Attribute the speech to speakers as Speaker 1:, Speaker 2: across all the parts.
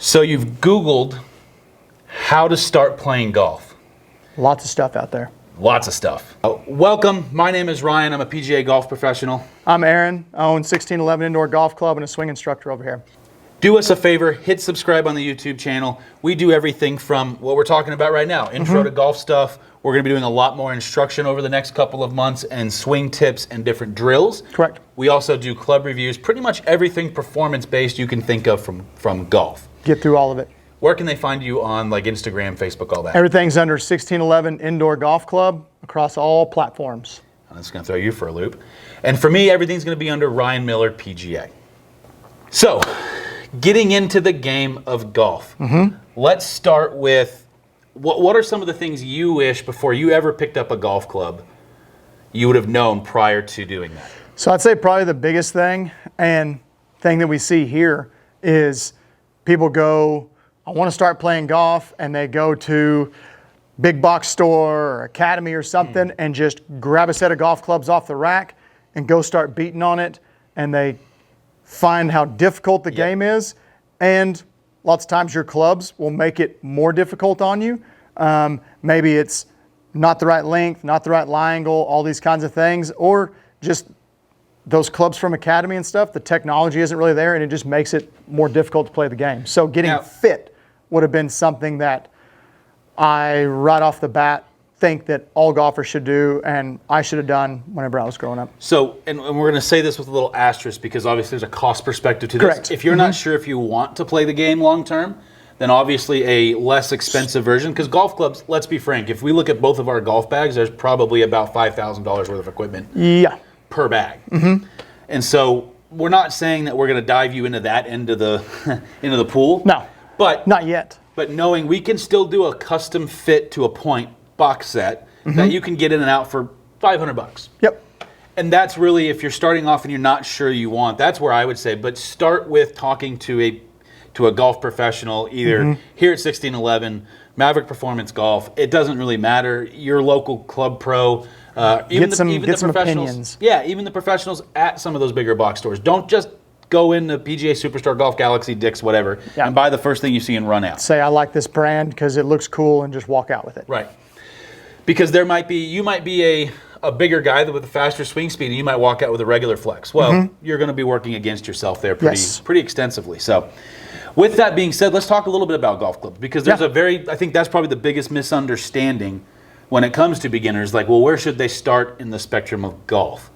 Speaker 1: So you've Googled how to start playing golf.
Speaker 2: Lots of stuff out there.
Speaker 1: Lots of stuff. Welcome. My name is Ryan. I'm a PGA golf professional.
Speaker 2: I'm Aaron. I own 1611 Indoor Golf Club and a swing instructor over here.
Speaker 1: Do us a favor, hit subscribe on the YouTube channel. We do everything from what we're talking about right now, intro to golf stuff. We're going to be doing a lot more instruction over the next couple of months and swing tips and different drills.
Speaker 2: Correct.
Speaker 1: We also do club reviews, pretty much everything performance-based you can think of from golf.
Speaker 2: Get through all of it.
Speaker 1: Where can they find you on like Instagram, Facebook, all that?
Speaker 2: Everything's under 1611 Indoor Golf Club across all platforms.
Speaker 1: I'm just going to throw you for a loop. And for me, everything's going to be under Ryan Miller PGA. So, getting into the game of golf. Let's start with what are some of the things you wish before you ever picked up a golf club you would have known prior to doing that?
Speaker 2: So I'd say probably the biggest thing and thing that we see here is people go, I want to start playing golf, and they go to big box store or academy or something and just grab a set of golf clubs off the rack and go start beating on it, and they find how difficult the game is, and lots of times your clubs will make it more difficult on you. Maybe it's not the right length, not the right lie angle, all these kinds of things, or just those clubs from academy and stuff, the technology isn't really there, and it just makes it more difficult to play the game. So getting fit would have been something that I, right off the bat, think that all golfers should do, and I should have done whenever I was growing up.
Speaker 1: So, and we're going to say this with a little asterisk because obviously there's a cost perspective to this.
Speaker 2: Correct.
Speaker 1: If you're not sure if you want to play the game long term, then obviously a less expensive version, because golf clubs, let's be frank, if we look at both of our golf bags, there's probably about $5,000 worth of equipment per bag. And so we're not saying that we're going to dive you into that end of the into the pool.
Speaker 2: No,
Speaker 1: but
Speaker 2: not yet.
Speaker 1: But knowing we can still do a custom fit to a point box set that you can get in and out for $500.
Speaker 2: Yep.
Speaker 1: And that's really, if you're starting off and you're not sure you want, that's where I would say, but start with talking to a golf professional, either here at 1611, Maverick Performance Golf. It doesn't really matter. Your local club pro, even the professionals.
Speaker 2: Opinions.
Speaker 1: Yeah, even the professionals at some of those bigger box stores. Don't just go into PGA Superstar, Golf Galaxy, Dick's, whatever, and buy the first thing you see and run out.
Speaker 2: Say, I like this brand because it looks cool, and just walk out with it.
Speaker 1: Right. Because you might be a bigger guy with a faster swing speed, and you might walk out with a regular flex. Well, you're going to be working against yourself there pretty extensively. So, with that being said, let's talk a little bit about golf clubs, because there's I think that's probably the biggest misunderstanding when it comes to beginners. Like, well, where should they start in the spectrum of golf?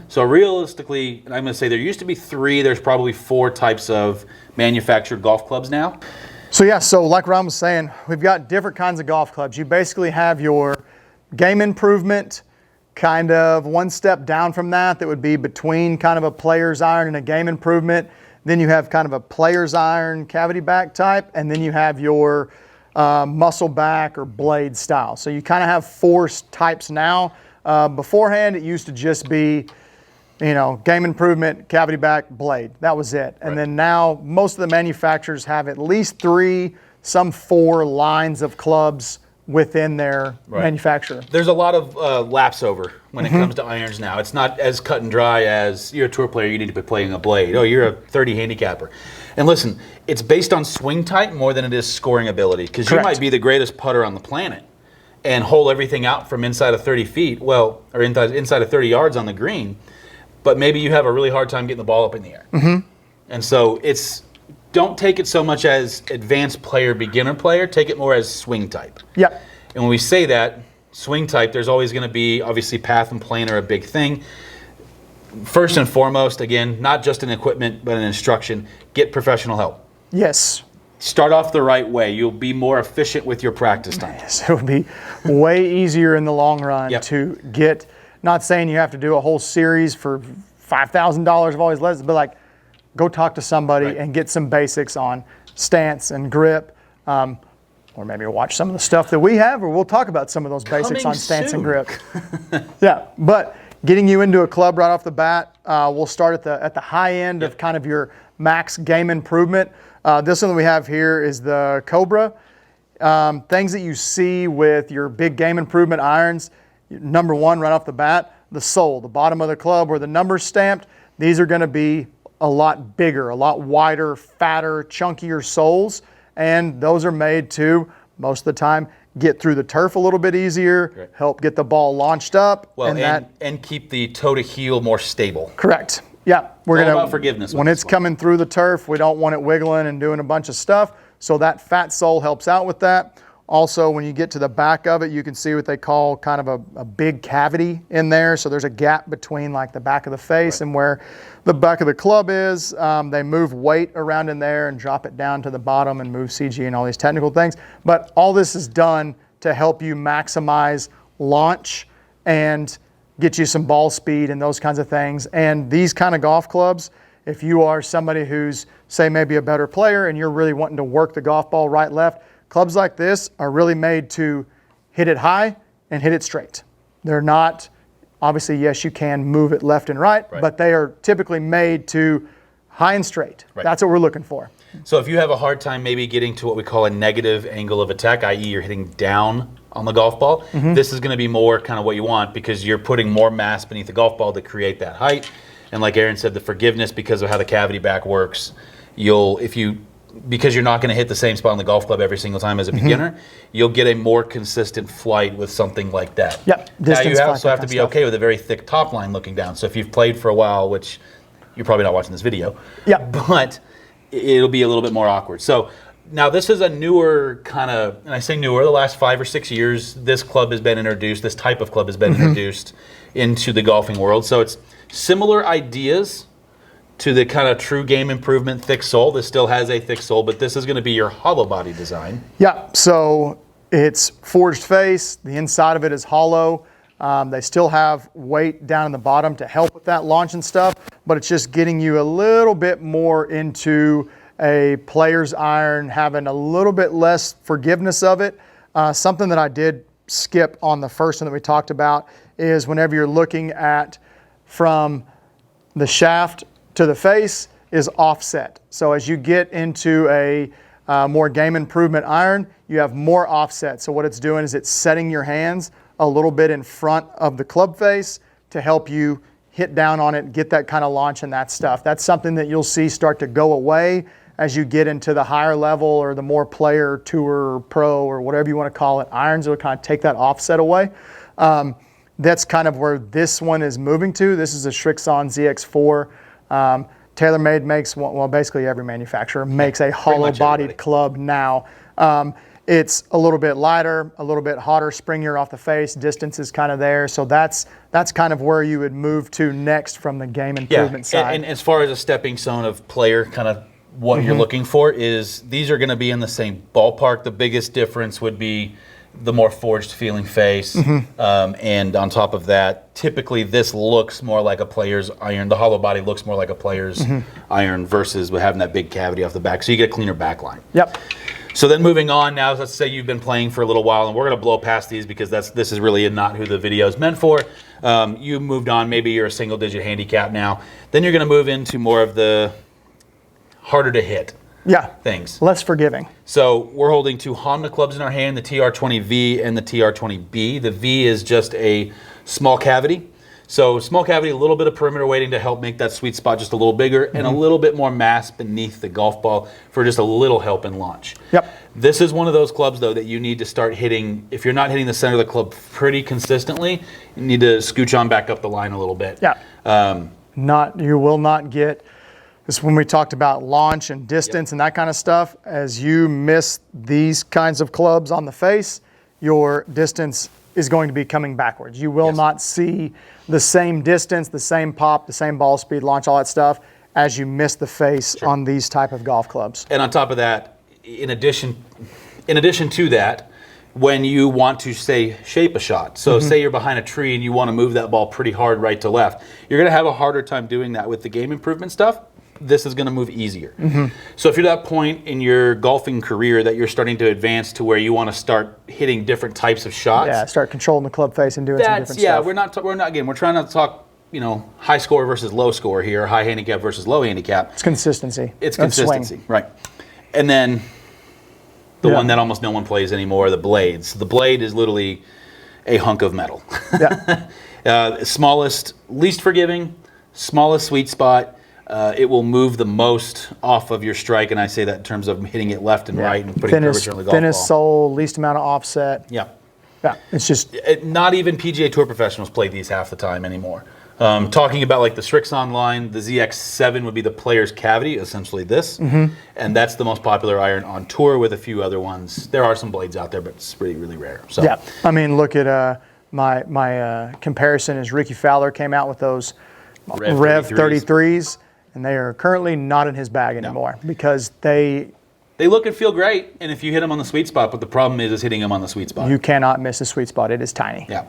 Speaker 1: So realistically, and I'm going to say there used to be 3, there's probably 4 types of manufactured golf clubs now.
Speaker 2: So like Ron was saying, we've got different kinds of golf clubs. You basically have your game improvement, kind of one step down from that would be between kind of a player's iron and a game improvement. Then you have kind of a player's iron cavity back type, and then you have your muscle back or blade style. So you kind of have 4 types now. Beforehand, it used to just be, game improvement, cavity back, blade. That was it. And then now most of the manufacturers have at least 3, some 4 lines of clubs within their manufacturer.
Speaker 1: There's a lot of lapse over when it comes to irons now. It's not as cut and dry as you're a tour player, you need to be playing a blade. Oh, you're a 30 handicapper. And listen, it's based on swing type more than it is scoring ability, because you might be the greatest putter on the planet and hole everything out from inside of 30 feet, or inside of 30 yards on the green, but maybe you have a really hard time getting the ball up in the air. And so don't take it so much as advanced player, beginner player. Take it more as swing type.
Speaker 2: Yep.
Speaker 1: And when we say that, swing type, there's always going to be, obviously, path and plane are a big thing. First and foremost, again, not just in equipment, but in instruction, get professional help.
Speaker 2: Yes.
Speaker 1: Start off the right way. You'll be more efficient with your practice time.
Speaker 2: Yes, it would be way easier in the long run to get, not saying you have to do a whole series for $5,000 of all these lessons, but like, go talk to somebody and get some basics on stance and grip, or maybe watch some of the stuff that we have, or we'll talk about some of those basics on stance and grip. But getting you into a club right off the bat, we'll start at the high end of kind of your max game improvement. This one that we have here is the Cobra. Things that you see with your big game improvement irons, number one right off the bat, the sole, the bottom of the club where the number's stamped, these are going to be a lot bigger, a lot wider, fatter, chunkier soles. and those are made to, most of the time, get through the turf a little bit easier, help get the ball launched up.
Speaker 1: Well, and keep the toe to heel more stable.
Speaker 2: Correct. Yeah, we're
Speaker 1: all about forgiveness
Speaker 2: when it's coming through the turf, we don't want it wiggling and doing a bunch of stuff. So that fat sole helps out with that. Also, when you get to the back of it, you can see what they call kind of a big cavity in there. So there's a gap between like the back of the face and where the back of the club is. They move weight around in there and drop it down to the bottom and move CG and all these technical things. But all this is done to help you maximize launch and get you some ball speed and those kinds of things. And these kind of golf clubs, if you are somebody who's, say, maybe a better player and you're really wanting to work the golf ball right, left, clubs like this are really made to hit it high and hit it straight. They're not, obviously, yes, you can move it left and right, but they are typically made to high and straight. That's what we're looking for.
Speaker 1: So if you have a hard time maybe getting to what we call a negative angle of attack, i.e. you're hitting down on the golf ball, this is going to be more kind of what you want because you're putting more mass beneath the golf ball to create that height. And like Aaron said, the forgiveness, because of how the cavity back works, because you're not going to hit the same spot on the golf club every single time as a beginner, you'll get a more consistent flight with something like that.
Speaker 2: Yep.
Speaker 1: Now you also have to be okay with a very thick top line looking down. So if you've played for a while, which you're probably not watching this video, but it'll be a little bit more awkward. So now this is a newer kind of, and I say newer, the last 5 or 6 years, this club has been introduced, this type of club has been introduced into the golfing world. So it's similar ideas to the kind of true game improvement thick sole. This still has a thick sole, but this is going to be your hollow body design.
Speaker 2: Yeah, so it's forged face. The inside of it is hollow. They still have weight down in the bottom to help with that launch and stuff, but it's just getting you a little bit more into a player's iron, having a little bit less forgiveness of it. Something that I did skip on the first one that we talked about is whenever you're looking at from the shaft to the face is offset. So as you get into a more game improvement iron, you have more offset. So what it's doing is it's setting your hands a little bit in front of the club face to help you hit down on it, get that kind of launch and that stuff. That's something that you'll see start to go away as you get into the higher level or the more player, tour, or pro, or whatever you want to call it. Irons will kind of take that offset away. That's kind of where this one is moving to. This is a Srixon ZX4. TaylorMade makes, well, basically every manufacturer makes a hollow-bodied club now. It's a little bit lighter, a little bit hotter, springier off the face. Distance is kind of there. So that's kind of where you would move to next from the game improvement side.
Speaker 1: And as far as a stepping stone of player, kind of what you're looking for is these are going to be in the same ballpark. The biggest difference would be the more forged feeling face. And on top of that, typically this looks more like a player's iron. The hollow body looks more like a player's iron versus with having that big cavity off the back. So you get a cleaner back line.
Speaker 2: Yep.
Speaker 1: So then moving on now, let's say you've been playing for a little while, and we're going to blow past these because this is really not who the video is meant for. You moved on, maybe you're a single-digit handicap now. Then you're going to move into more of the harder to hit things.
Speaker 2: Less forgiving.
Speaker 1: So we're holding two Honma clubs in our hand, the TR20V and the TR20B. The V is just a small cavity. So small cavity, a little bit of perimeter weighting to help make that sweet spot just a little bigger, and a little bit more mass beneath the golf ball for just a little help in launch.
Speaker 2: Yep.
Speaker 1: This is one of those clubs, though, that you need to start hitting. If you're not hitting the center of the club pretty consistently, you need to scooch on back up the line a little bit.
Speaker 2: Yeah. You will not get, this when we talked about launch and distance and that kind of stuff, as you miss these kinds of clubs on the face, your distance is going to be coming backwards. You will not see the same distance, the same pop, the same ball speed, launch, all that stuff, as you miss the face on these type of golf clubs.
Speaker 1: And on top of that, in addition to that, when you want to, say, shape a shot, so say you're behind a tree and you want to move that ball pretty hard right to left, you're going to have a harder time doing that with the game improvement stuff. This is going to move easier. So if you're at that point in your golfing career that you're starting to advance to where you want to start hitting different types of shots.
Speaker 2: Yeah, start controlling the club face and doing some different stuff.
Speaker 1: We're not again, we're trying not to talk, high score versus low score here, high handicap versus low handicap.
Speaker 2: It's consistency.
Speaker 1: It's consistency, right. And then the one that almost no one plays anymore, the blades. The blade is literally a hunk of metal. Smallest, least forgiving, smallest sweet spot. it will move the most off of your strike, and I say that in terms of hitting it left and right and putting curvature on the golf ball.
Speaker 2: Thinnest sole, least amount of offset.
Speaker 1: Yeah.
Speaker 2: Yeah, it's just...
Speaker 1: Not even PGA Tour professionals play these half the time anymore. Talking about like the Srixon line, the ZX7 would be the player's cavity, essentially this. And that's the most popular iron on tour with a few other ones. There are some blades out there, but it's really, really rare. So.
Speaker 2: Yeah, I mean, look at my comparison is Ricky Fowler came out with those Rev 33s, and they are currently not in his bag anymore because they
Speaker 1: look and feel great, and if you hit them on the sweet spot, but the problem is hitting them on the sweet spot.
Speaker 2: You cannot miss the sweet spot. It is tiny.
Speaker 1: Yeah.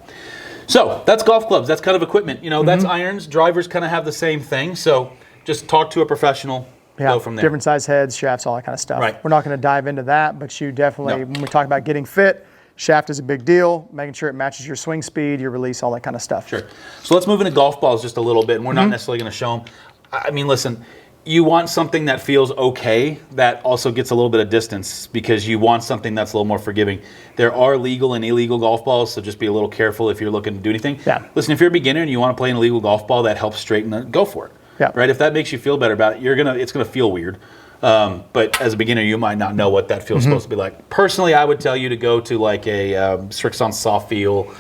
Speaker 1: So that's golf clubs. That's kind of equipment. You know, that's irons. Drivers kind of have the same thing. So just talk to a professional.
Speaker 2: Yeah,
Speaker 1: go from there.
Speaker 2: Different size heads, shafts, all that kind of stuff.
Speaker 1: Right.
Speaker 2: We're not going to dive into that, but you definitely, when we talk about getting fit, shaft is a big deal, making sure it matches your swing speed, your release, all that kind of stuff.
Speaker 1: Sure. So let's move into golf balls just a little bit, and we're not necessarily going to show them. I mean, listen, you want something that feels okay, that also gets a little bit of distance, because you want something that's a little more forgiving. There are legal and illegal golf balls, so just be a little careful if you're looking to do anything.
Speaker 2: Yeah.
Speaker 1: Listen, if you're a beginner and you want to play an illegal golf ball that helps straighten it, go for it.
Speaker 2: Yeah.
Speaker 1: Right? If that makes you feel better about it, it's gonna feel weird. But as a beginner, you might not know what that feels supposed to be like. Personally, I would tell you to go to like a Srixon soft feel.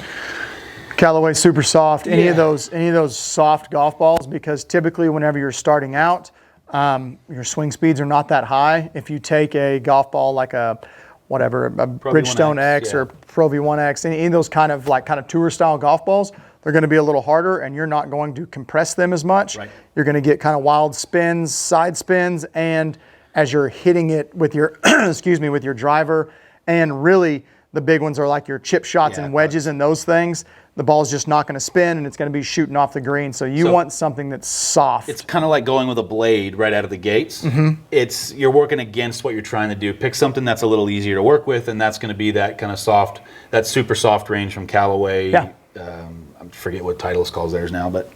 Speaker 2: Callaway Super Soft, any of those soft golf balls, because typically whenever you're starting out, your swing speeds are not that high. If you take a golf ball like a Bridgestone X or Pro V1X, any of those kind of tour style golf balls, they're going to be a little harder, and you're not going to compress them as much.
Speaker 1: Right.
Speaker 2: You're going to get kind of wild spins, side spins, and as you're hitting it with your with your driver, and really the big ones are like your chip shots and wedges and those things. The ball's just not going to spin, and it's going to be shooting off the green. So you want something that's soft. It's
Speaker 1: kind of like going with a blade right out of the gates. You're working against what you're trying to do. Pick something that's a little easier to work with, and that's going to be that kind of soft, that super soft range from Callaway.
Speaker 2: Yeah.
Speaker 1: I forget what Titleist calls theirs now, but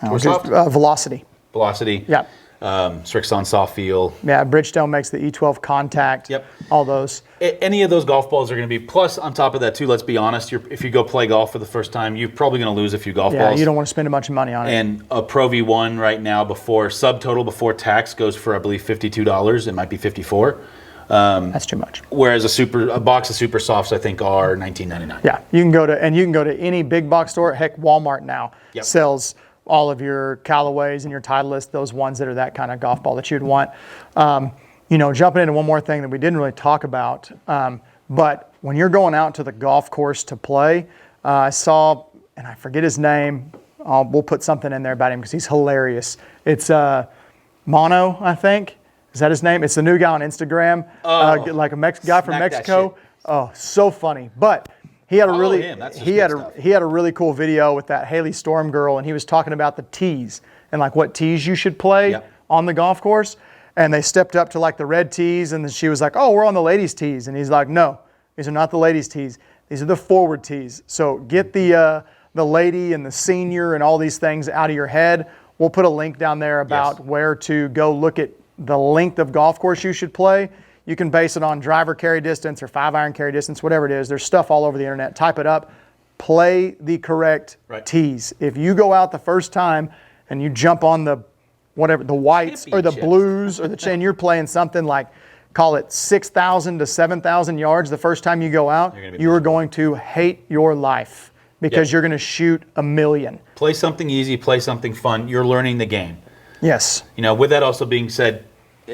Speaker 2: Velocity.
Speaker 1: Velocity.
Speaker 2: Yeah.
Speaker 1: Srixon soft feel.
Speaker 2: Yeah, Bridgestone makes the E12 contact.
Speaker 1: Yep.
Speaker 2: All those.
Speaker 1: Any of those golf balls are going to be, plus on top of that too, let's be honest, if you go play golf for the first time, you're probably going to lose a few golf balls.
Speaker 2: Yeah, you don't want to spend a bunch of money on it.
Speaker 1: And a Pro V1 right now, subtotal before tax, goes for I believe $52. It might be $54.
Speaker 2: That's too much.
Speaker 1: Whereas a box of super softs I think are $19.99.
Speaker 2: Yeah, you can go to any big box store. Heck, Walmart now sells all of your Callaways and your Titleist, those ones that are that kind of golf ball that you'd want. Jumping into one more thing that we didn't really talk about, but when you're going out to the golf course to play, I saw, and I forget his name, we'll put something in there about him because he's hilarious. It's Mono, I think. Is that his name? It's the new guy on Instagram, like a guy from Mexico. Oh, so funny. But he had a really cool video with that Haley Storm girl, and he was talking about the tees and like what tees you should play on the golf course. And they stepped up to like the red tees, and then she was like, "Oh, we're on the ladies' tees," and he's like, "No, these are not the ladies' tees. These are the forward tees. So get the lady and the senior and all these things out of your head." We'll put a link down there about where to go look at the length of golf course you should play. You can base it on driver carry distance or 5-iron carry distance, whatever it is. There's stuff all over the internet. Type it up. Play the correct tees. If you go out the first time and you jump on the whites or the blues or the chain, you're playing something like, call it 6,000 to 7,000 yards the first time you go out, you are going to hate your life because you're going to shoot a million.
Speaker 1: Play something easy, play something fun. You're learning the game.
Speaker 2: Yes.
Speaker 1: With that also being said,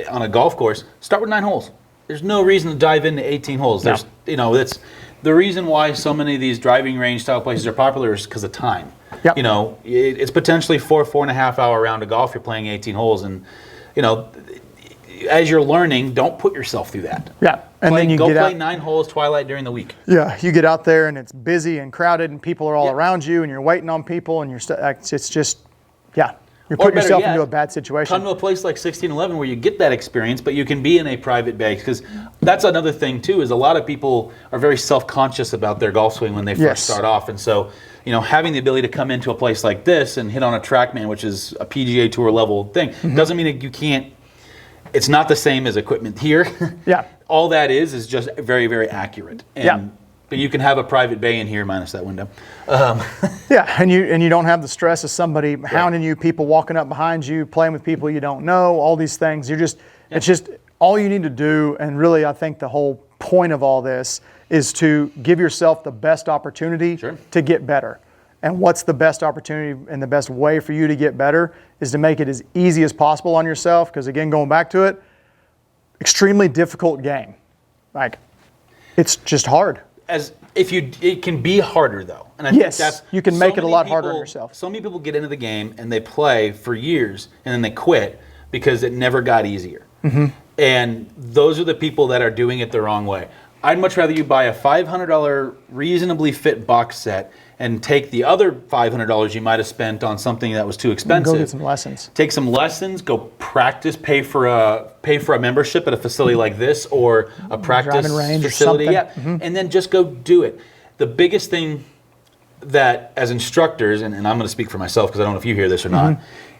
Speaker 1: on a golf course, start with 9 holes. There's no reason to dive into 18 holes. That's the reason why so many of these driving range style places are popular is because of time.
Speaker 2: Yep.
Speaker 1: It's potentially 4.5 hour round of golf. You're playing 18 holes, and as you're learning, don't put yourself through that.
Speaker 2: Yeah, and then you
Speaker 1: go
Speaker 2: get
Speaker 1: play
Speaker 2: out,
Speaker 1: 9 holes twilight during the week.
Speaker 2: Yeah, you get out there and it's busy and crowded, and people are all around you, and you're waiting on people, and it's just you're putting yourself into a bad situation.
Speaker 1: Come to a place like 1611 where you get that experience, but you can be in a private bag, because that's another thing too. Is a lot of people are very self-conscious about their golf swing when they first start off, and so having the ability to come into a place like this and hit on a TrackMan, which is a PGA Tour level thing, doesn't mean that you can't. It's not the same as equipment here.
Speaker 2: Yeah.
Speaker 1: All that is just very, very accurate. And But you can have a private bay in here minus that window.
Speaker 2: Yeah, and you don't have the stress of somebody hounding you, people walking up behind you, playing with people you don't know, all these things. It's just all you need to do, and really I think the whole point of all this is to give yourself the best opportunity to get better. And what's the best opportunity and the best way for you to get better is to make it as easy as possible on yourself, because again, going back to it, extremely difficult game. Like, it's just hard.
Speaker 1: It can be harder though, and I think that's
Speaker 2: you can make it a lot harder on yourself.
Speaker 1: So many people get into the game and they play for years and then they quit because it never got easier. And those are the people that are doing it the wrong way. I'd much rather you buy a $500 reasonably fit box set and take the other $500 you might have spent on something that was too expensive.
Speaker 2: Go get some lessons.
Speaker 1: Take some lessons, go practice, pay for a membership at a facility like this or a practice
Speaker 2: range
Speaker 1: facility.
Speaker 2: Or something.
Speaker 1: And then just go do it. The biggest thing that as instructors, and I'm going to speak for myself because I don't know if you hear this or not,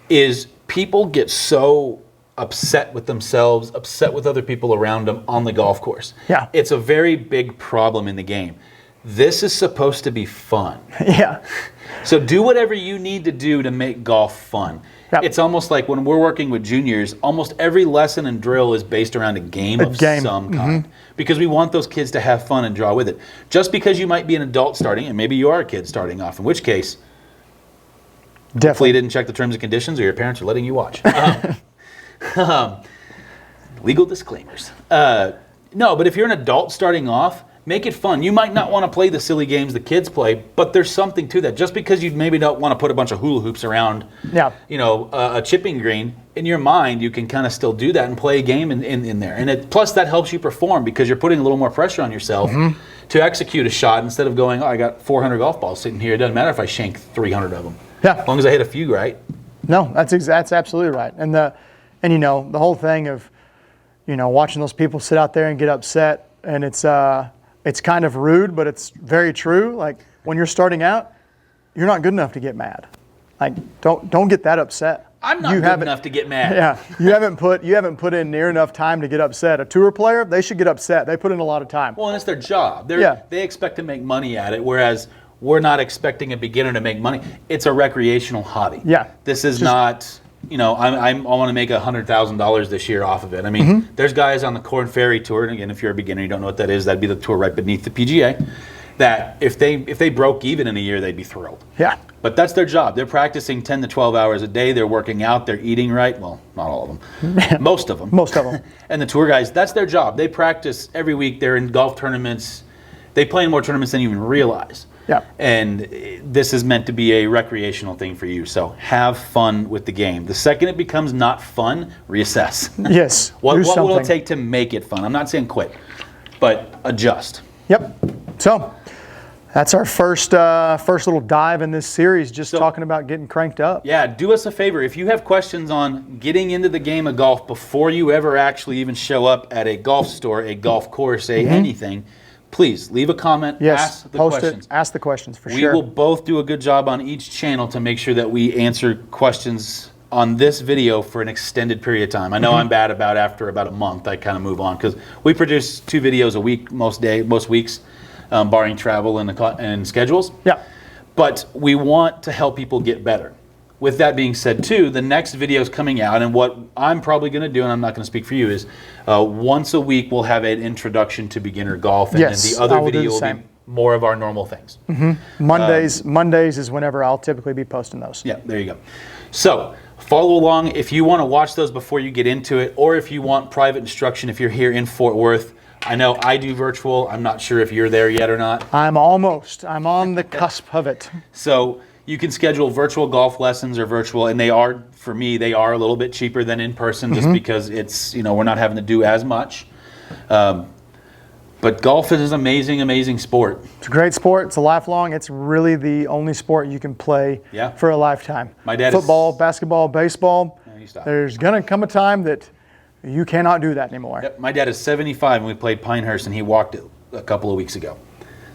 Speaker 1: is people get so upset with themselves, upset with other people around them on the golf course.
Speaker 2: Yeah.
Speaker 1: It's a very big problem in the game. This is supposed to be fun.
Speaker 2: Yeah.
Speaker 1: So do whatever you need to do to make golf fun.
Speaker 2: Yep.
Speaker 1: It's almost like when we're working with juniors, almost every lesson and drill is based around a game of some kind. Because we want those kids to have fun and draw with it. Just because you might be an adult starting, and maybe you are a kid starting off, in which case, hopefully you didn't check the terms and conditions or your parents are letting you watch. Legal disclaimers. No, but if you're an adult starting off, make it fun. You might not want to play the silly games the kids play, but there's something to that. Just because you maybe don't want to put a bunch of hula hoops around, a chipping green, in your mind you can kind of still do that and play a game in there. And plus that helps you perform because you're putting a little more pressure on yourself to execute a shot instead of going, I got 400 golf balls sitting here. It doesn't matter if I shank 300 of them. Yeah. As long as I hit a few right.
Speaker 2: No, that's absolutely right. And the whole thing of, watching those people sit out there and get upset, and it's kind of rude, but it's very true. Like, when you're starting out, you're not good enough to get mad. Like, don't get that upset.
Speaker 1: I'm not good enough to get mad.
Speaker 2: Yeah, you haven't put in near enough time to get upset. A tour player, they should get upset. They put in a lot of time.
Speaker 1: Well, and it's their job. They expect to make money at it, whereas we're not expecting a beginner to make money. It's a recreational hobby.
Speaker 2: Yeah.
Speaker 1: This is not, I want to make $100,000 this year off of it. I mean, there's guys on the Corn Ferry Tour, and again, if you're a beginner, you don't know what that is, that'd be the tour right beneath the PGA, that if they broke even in a year, they'd be thrilled.
Speaker 2: Yeah.
Speaker 1: But that's their job. They're practicing 10 to 12 hours a day. They're working out. They're eating right. Well, not all of them. Most of them.
Speaker 2: Most of them.
Speaker 1: And the tour guys, that's their job. They practice every week. They're in golf tournaments. They play in more tournaments than you even realize.
Speaker 2: Yeah.
Speaker 1: And this is meant to be a recreational thing for you. So have fun with the game. The second it becomes not fun, reassess.
Speaker 2: Yes.
Speaker 1: What will it take to make it fun? I'm not saying quit, but adjust.
Speaker 2: Yep. So that's our first little dive in this series, just talking about getting cranked up.
Speaker 1: Yeah, do us a favor. If you have questions on getting into the game of golf before you ever actually even show up at a golf store, a golf course, anything, please leave a comment, ask the questions.
Speaker 2: Ask the questions for sure.
Speaker 1: We will both do a good job on each channel to make sure that we answer questions on this video for an extended period of time. I know I'm bad about after about a month, I kind of move on because we produce 2 videos a week most weeks, barring travel and schedules.
Speaker 2: Yeah.
Speaker 1: But we want to help people get better. With that being said, too, the next video is coming out, and what I'm probably going to do, and I'm not going to speak for you, is once a week we'll have an introduction to beginner golf, and then the other video will be more of our normal things.
Speaker 2: Mondays is whenever I'll typically be posting those.
Speaker 1: Yeah, there you go. So follow along if you want to watch those before you get into it, or if you want private instruction if you're here in Fort Worth. I know I do virtual. I'm not sure if you're there yet or not.
Speaker 2: I'm on the cusp of it.
Speaker 1: So you can schedule virtual golf lessons or virtual, and they are, for me, they are a little bit cheaper than in person just because it's, we're not having to do as much. But golf is an amazing, amazing sport.
Speaker 2: It's a great sport. It's a lifelong. It's really the only sport you can play for a lifetime.
Speaker 1: My dad
Speaker 2: Football, basketball, baseball. There's going to come a time that you cannot do that anymore.
Speaker 1: Yep. My dad is 75, and we played Pinehurst, and he walked it a couple of weeks ago.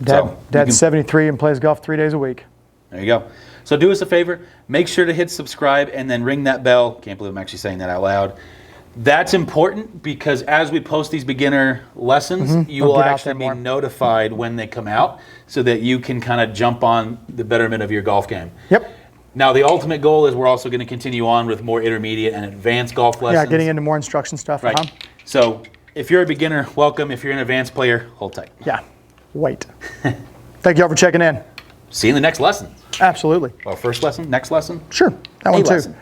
Speaker 2: Dad's 73 and plays golf 3 days a week.
Speaker 1: There you go. So do us a favor. Make sure to hit subscribe and then ring that bell. Can't believe I'm actually saying that out loud. That's important because as we post these beginner lessons, you
Speaker 2: We'll
Speaker 1: will
Speaker 2: get out
Speaker 1: actually
Speaker 2: there
Speaker 1: be
Speaker 2: more.
Speaker 1: notified when they come out so that you can kind of jump on the betterment of your golf game.
Speaker 2: Yep.
Speaker 1: Now, the ultimate goal is we're also going to continue on with more intermediate and advanced golf lessons.
Speaker 2: Yeah, getting into more instruction stuff.
Speaker 1: Right. So if you're a beginner, welcome. If you're an advanced player, hold tight.
Speaker 2: Yeah. Wait. Thank you all for checking in.
Speaker 1: See you in the next lesson.
Speaker 2: Absolutely.
Speaker 1: Our first lesson, next lesson.
Speaker 2: Sure. That one too.
Speaker 1: lesson.